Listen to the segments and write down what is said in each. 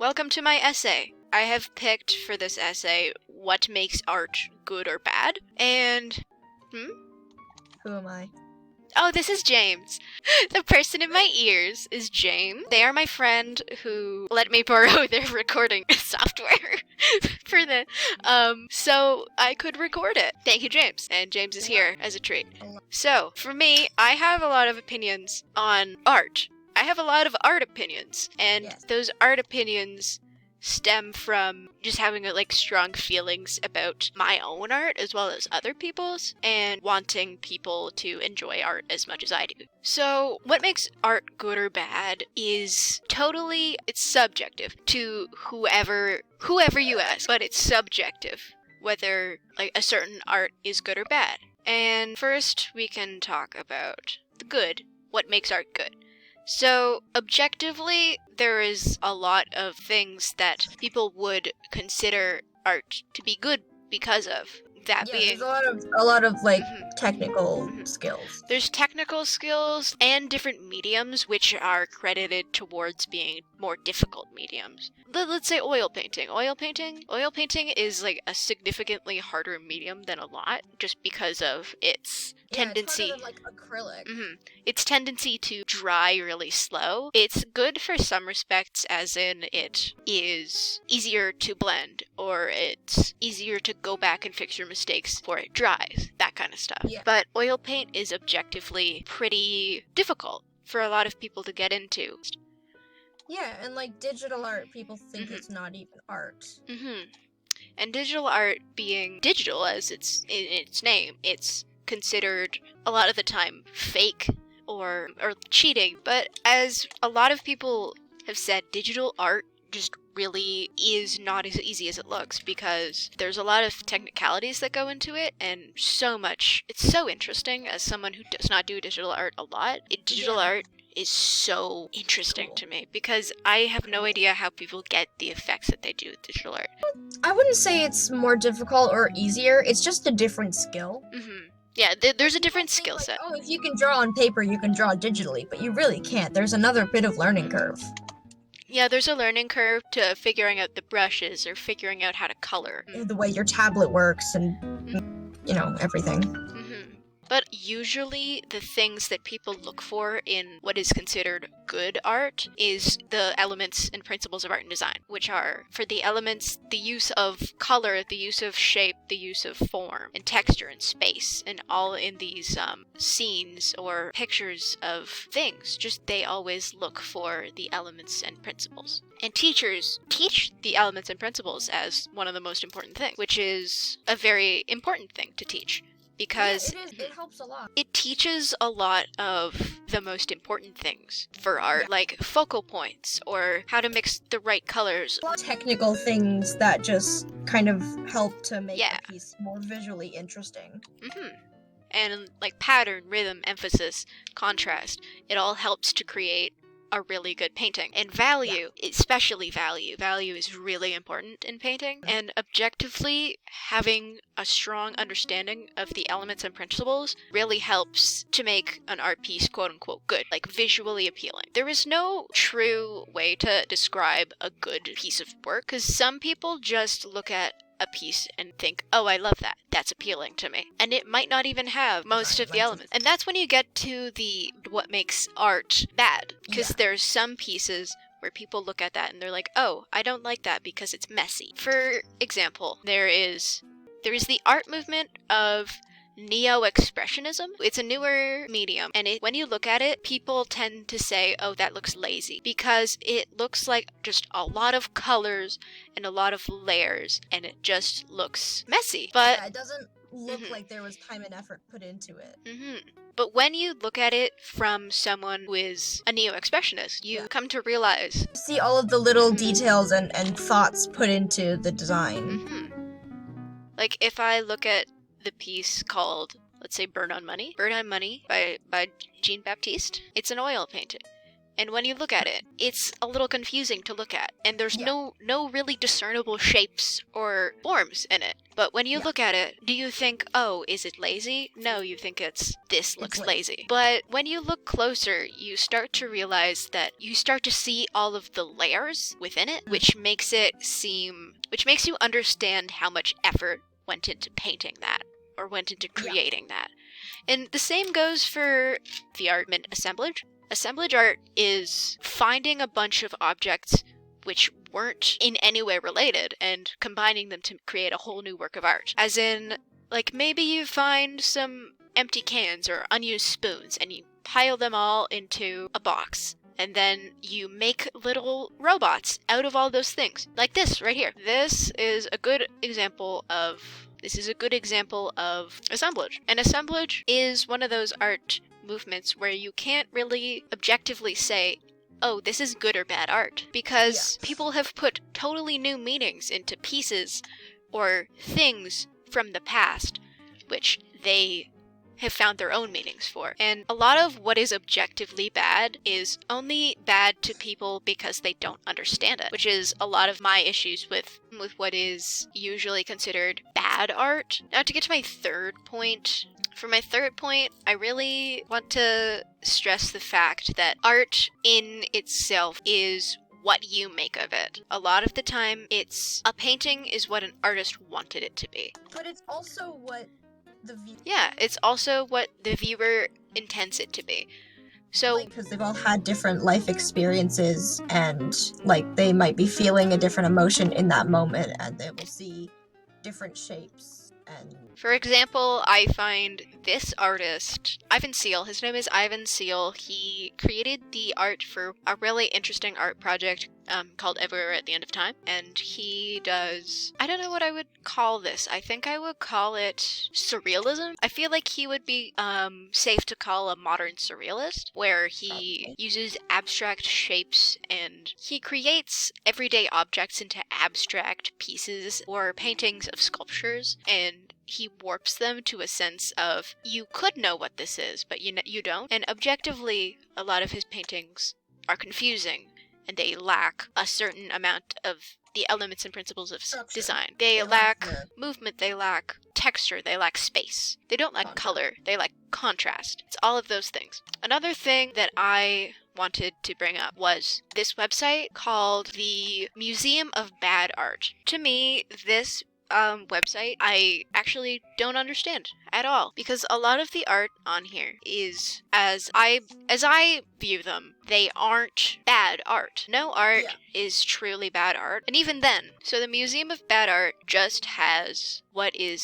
Welcome to my essay. I have picked for this essay what makes art good or bad, and... Who am I? Oh, this is James. The person in my ears is James. They are my friend who let me borrow their recording software for the, so I could record it. Thank you, James. And James is here as a treat. So, for me, I have a lot of opinions on art. I have a lot of art opinions, and those art opinions stem from just having strong feelings about my own art as well as other people's, and wanting people to enjoy art as much as I do. So what makes art good or bad is it's subjective to whoever you ask, but it's subjective whether a certain art is good or bad. And first we can talk about the good, what makes art good. So, objectively, there is a lot of things that people would consider art to be good because of. There's a lot of technical skills. There's technical skills and different mediums which are credited towards being more difficult mediums. Let's say oil painting. Oil painting is a significantly harder medium than a lot, just because of its tendency. It's harder than acrylic. Its tendency to dry really slow. It's good for some respects, as in it is easier to blend, or it's easier to go back and fix your mistakes before it dries, that kind of stuff. Yeah. But oil paint is objectively pretty difficult for a lot of people to get into. Yeah, and digital art, people think it's not even art. And digital art, being digital as it's in its name, it's considered a lot of the time fake or cheating. But as a lot of people have said, digital art just really is not as easy as it looks, because there's a lot of technicalities that go into it, and so much. It's so interesting as someone who does not do digital art a lot. Digital art is so interesting to me, because I have no idea how people get the effects that they do with digital art. I wouldn't say it's more difficult or easier, it's just a different skill. Yeah, there's a different skill set. If you can draw on paper, you can draw digitally, but you really can't. There's another bit of learning curve. Yeah, there's a learning curve to figuring out the brushes or figuring out how to color. The way your tablet works and, everything. But usually the things that people look for in what is considered good art is the elements and principles of art and design, which are, for the elements, the use of color, the use of shape, the use of form, and texture and space, and all in these scenes or pictures of things. Just they always look for the elements and principles. And teachers teach the elements and principles as one of the most important things, which is a very important thing to teach. Because it helps a lot. It teaches a lot of the most important things for art, like focal points, or how to mix the right colors. Technical things that just kind of help to make a piece more visually interesting. And pattern, rhythm, emphasis, contrast, it all helps to create a really good painting. And value, especially value. Value is really important in painting. And objectively, having a strong understanding of the elements and principles really helps to make an art piece quote-unquote good, visually appealing. There is no true way to describe a good piece of work, because some people just look at a piece and think, oh, I love that. That's appealing to me. And it might not even have most of the elements. And that's when you get to what makes art bad. Because there's some pieces where people look at that and they're like, oh, I don't like that because it's messy. For example, there is the art movement of neo-expressionism. It's a newer medium, and when you look at it, people tend to say, oh, that looks lazy, because it looks like just a lot of colors and a lot of layers, and it just looks messy. But it doesn't look like there was time and effort put into it. But when you look at it from someone who is a neo-expressionist, you come to realize... See all of the little details and thoughts put into the design. If I look at the piece called, let's say, Burn on Money by Jean Baptiste. It's an oil painting. And when you look at it, it's a little confusing to look at. And there's no really discernible shapes or forms in it. But when you look at it, do you think, oh, is it lazy? No, you think this looks lazy. But when you look closer, you start to realize that you start to see all of the layers within it, which makes you understand how much effort went into painting that, or went into creating that. And the same goes for the art assemblage. Assemblage art is finding a bunch of objects which weren't in any way related and combining them to create a whole new work of art. As in, like, maybe you find some empty cans or unused spoons and you pile them all into a box. And then you make little robots out of all those things. Like this right here. This is a good example of assemblage. And assemblage is one of those art movements where you can't really objectively say, oh, this is good or bad art. Because people have put totally new meanings into pieces or things from the past, which they have found their own meanings for. And a lot of what is objectively bad is only bad to people because they don't understand it, which is a lot of my issues with what is usually considered bad art. Now, to get to my third point, for my third point, I really want to stress the fact that art in itself is what you make of it. A lot of the time, a painting is what an artist wanted it to be. But it's also what it's also what the viewer intends it to be. So, because they've all had different life experiences, and like they might be feeling a different emotion in that moment, and they will see different shapes. And for example, I find this artist, Ivan Seal, his name is Ivan Seal, he created the art for a really interesting art project called Everywhere at the End of Time, and he does, I don't know what I would call this, I think I would call it surrealism. I feel like he would be safe to call a modern surrealist, where he uses abstract shapes and he creates everyday objects into abstract pieces or paintings of sculptures, and he warps them to a sense of, you could know what this is, but you don't. And objectively, a lot of his paintings are confusing, and they lack a certain amount of the elements and principles of design. They lack movement, they lack texture, they lack space. They don't lack color, they lack contrast. It's all of those things. Another thing that I wanted to bring up was this website called the Museum of Bad Art. To me, this website I actually don't understand at all, because a lot of the art on here is, as I view them, they aren't bad art. No art is truly bad art, and even then, so the Museum of Bad Art just has what they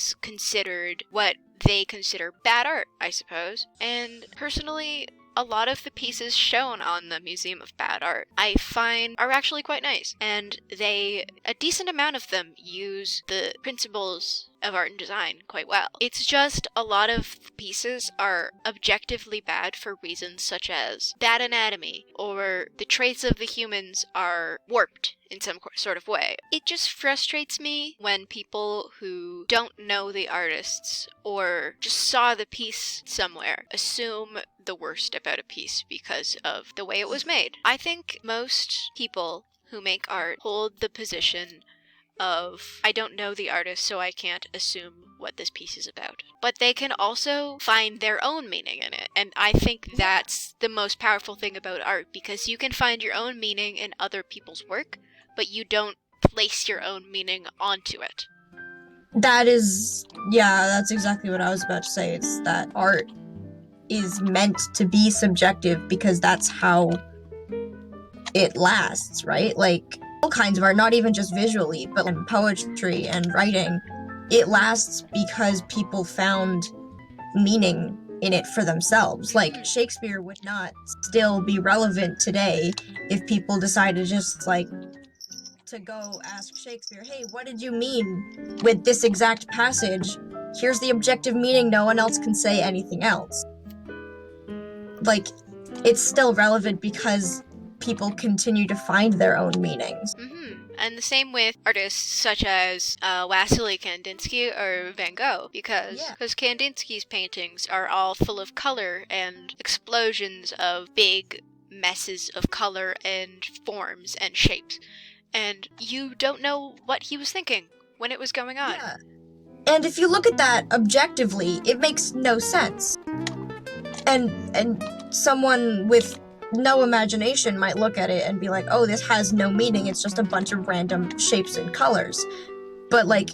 consider bad art, I suppose. And personally, a lot of the pieces shown on the Museum of Bad Art I find are actually quite nice, and a decent amount of them use the principles of art and design quite well. It's just a lot of pieces are objectively bad for reasons such as bad anatomy, or the traits of the humans are warped in some sort of way. It just frustrates me when people who don't know the artists or just saw the piece somewhere assume the worst about a piece because of the way it was made. I think most people who make art hold the position of, I don't know the artist, so I can't assume what this piece is about. But they can also find their own meaning in it, and I think that's the most powerful thing about art, because you can find your own meaning in other people's work, but you don't place your own meaning onto it. That's exactly what I was about to say. It's that art is meant to be subjective because that's how it lasts, right? Like, all kinds of art, not even just visually, but in poetry and writing, it lasts because people found meaning in it for themselves. Like, Shakespeare would not still be relevant today if people decided just, like, to go ask Shakespeare, hey, what did you mean with this exact passage? Here's the objective meaning, no one else can say anything else. Like, it's still relevant because people continue to find their own meanings. And the same with artists such as Wassily Kandinsky or Van Gogh, because Kandinsky's paintings are all full of color and explosions of big messes of color and forms and shapes. And you don't know what he was thinking when it was going on. Yeah. And if you look at that objectively, it makes no sense. And someone with no imagination might look at it and be like, oh, this has no meaning, it's just a bunch of random shapes and colors. But, like,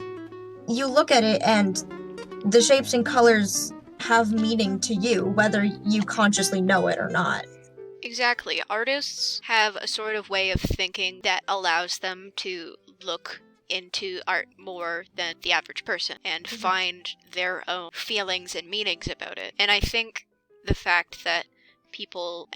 you look at it and the shapes and colors have meaning to you, whether you consciously know it or not. Exactly. Artists have a sort of way of thinking that allows them to look into art more than the average person and find their own feelings and meanings about it. And I think the fact that people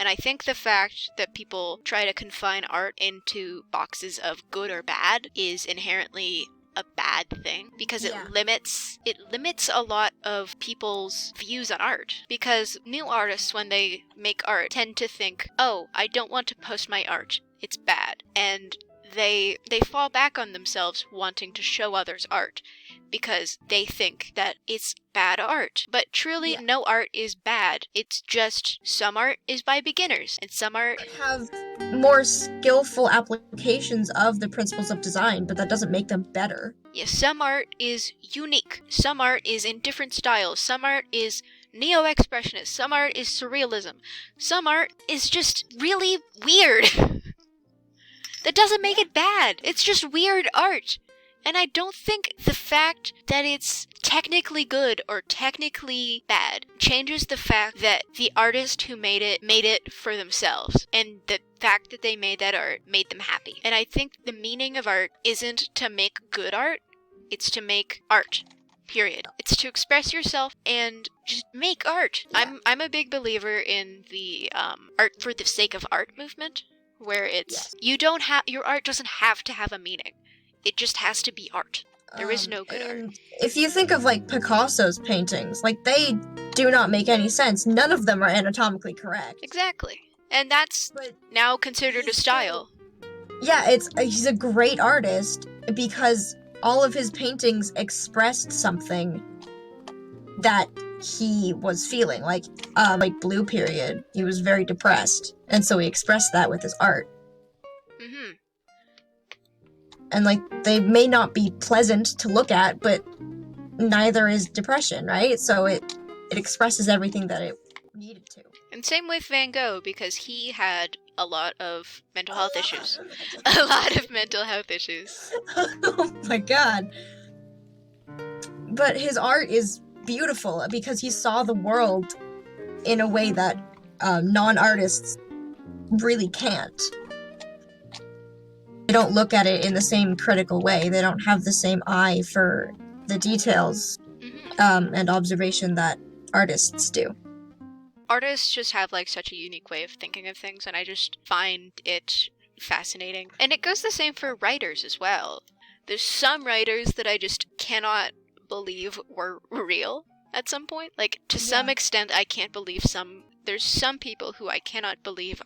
try to confine art into boxes of good or bad is inherently a bad thing, because it limits a lot of people's views on art. Because new artists, when they make art, tend to think, oh, I don't want to post my art, it's bad. And they fall back on themselves wanting to show others art because they think that it's bad art. But truly, no art is bad. It's just some art is by beginners, and some art have more skillful applications of the principles of design, but that doesn't make them better. Yes, some art is unique. Some art is in different styles. Some art is neo-expressionist. Some art is surrealism. Some art is just really weird. That doesn't make it bad. It's just weird art. And I don't think the fact that it's technically good or technically bad changes the fact that the artist who made it for themselves. And the fact that they made that art made them happy. And I think the meaning of art isn't to make good art, it's to make art. Period. It's to express yourself and just make art. Yeah. I'm a big believer in the art for the sake of art movement, where it's your art doesn't have to have a meaning. It just has to be art. There is no good art. If you think of, like, Picasso's paintings, like, they do not make any sense. None of them are anatomically correct. Exactly. And that's now considered a style. Yeah, he's a great artist because all of his paintings expressed something that he was feeling. Like Blue Period, he was very depressed, and so he expressed that with his art. Mm-hmm. And, like, they may not be pleasant to look at, but neither is depression, right? So it expresses everything that it needed to. And same with Van Gogh, because he had a lot of mental health issues. A lot of mental health issues. Oh my god. But his art is beautiful because he saw the world in a way that non-artists really can't. They don't look at it in the same critical way. They don't have the same eye for the details and observation that artists do. Artists just have, like, such a unique way of thinking of things, and I just find it fascinating. And it goes the same for writers as well. There's some writers that I just cannot believe were real at some point. Like, to some extent, I can't believe there's some people who I cannot believe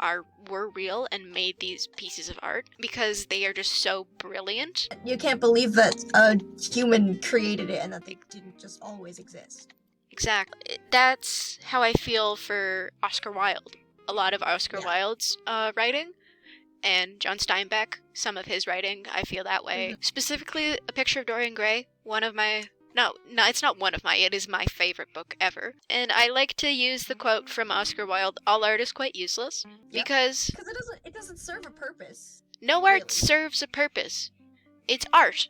were real and made these pieces of art because they are just so brilliant. You can't believe that a human created it and that they didn't just always exist. Exactly. That's how I feel for Oscar Wilde. A lot of Oscar Wilde's writing, and John Steinbeck, some of his writing, I feel that way. Mm-hmm. Specifically, A Picture of Dorian Gray, it's not one of my, it is my favorite book ever. And I like to use the quote from Oscar Wilde, all art is quite useless, because it doesn't serve a purpose. No art serves a purpose. It's art.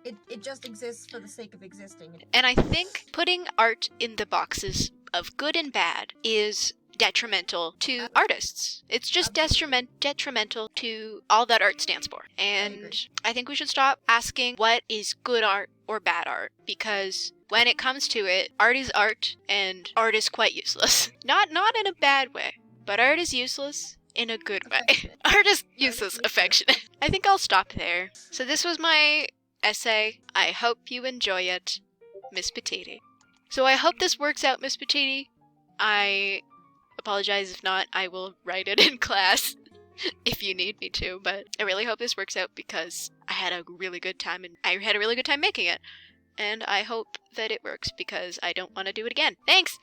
It just exists for the sake of existing. And I think putting art in the boxes of good and bad is detrimental to artists. It's just detrimental to all that art stands for. And I think we should stop asking what is good art or bad art, because when it comes to it, art is art, and art is quite useless. Not in a bad way, but art is useless in a good way. Art is useless, affectionate. I think I'll stop there. So this was my essay. I hope you enjoy it, Miss Petiti. So I hope this works out, Miss Petiti. I apologize if not. I will write it in class if you need me to, but I really hope this works out because I had a really good time making it. And I hope that it works because I don't want to do it again. Thanks!